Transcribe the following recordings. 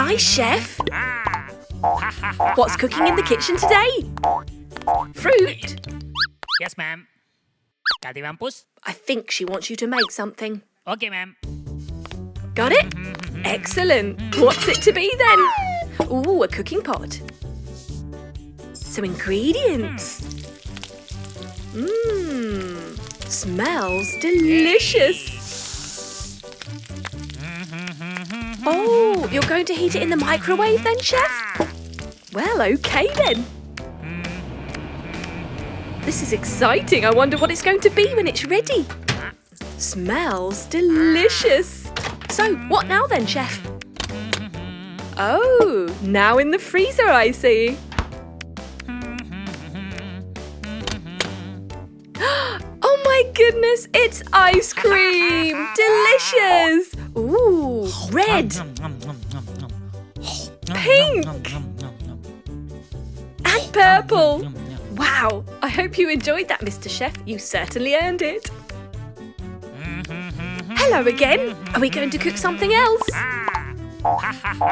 Bye, Chef. What's cooking in the kitchen today? Fruit? Yes, ma'am. Caldivampus? I think she wants you to make something. Okay, ma'am. Got it? Excellent. What's it to be then? Ooh, a cooking pot. Some ingredients. Mmm, smells delicious. Oh, you're going to heat it in the microwave then, Chef? Well, okay then. This is exciting. I wonder what it's going to be when it's ready. Smells delicious. So, what now then, Chef? Oh, now in the freezer, I see. Oh my goodness, it's ice cream! Delicious! Ooh, red, pink, and purple. Wow, I hope you enjoyed that, Mr. Chef. You certainly earned it. Hello again. Are we going to cook something else?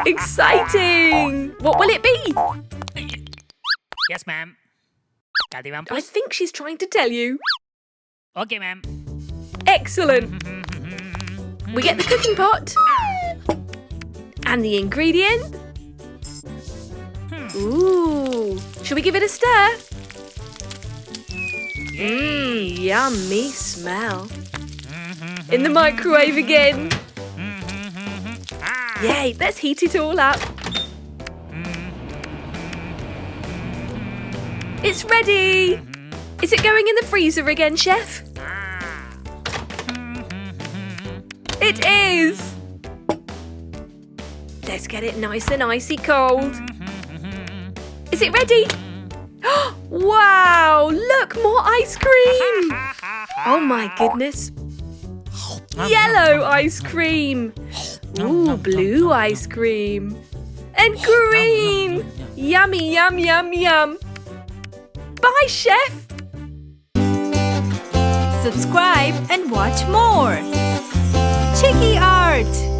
Exciting! What will it be? Yes, ma'am. I Caldivampus? think she's trying to tell you. Okay, ma'am. Excellent. We get the cooking pot. And the ingredients. Ooh. Should we give it a stir? Mmm, yummy smell. In the microwave again. Yay, let's heat it all up. It's ready. Is it going in the freezer again, Chef? It is. Let's get it nice and icy cold. Is it ready? Wow, look, more ice cream. Oh my goodness. Yellow ice cream. Ooh, blue ice cream. And green. Yummy, yum, yum, yum. Bye, Chef. Subscribe and watch more. Chiki Art.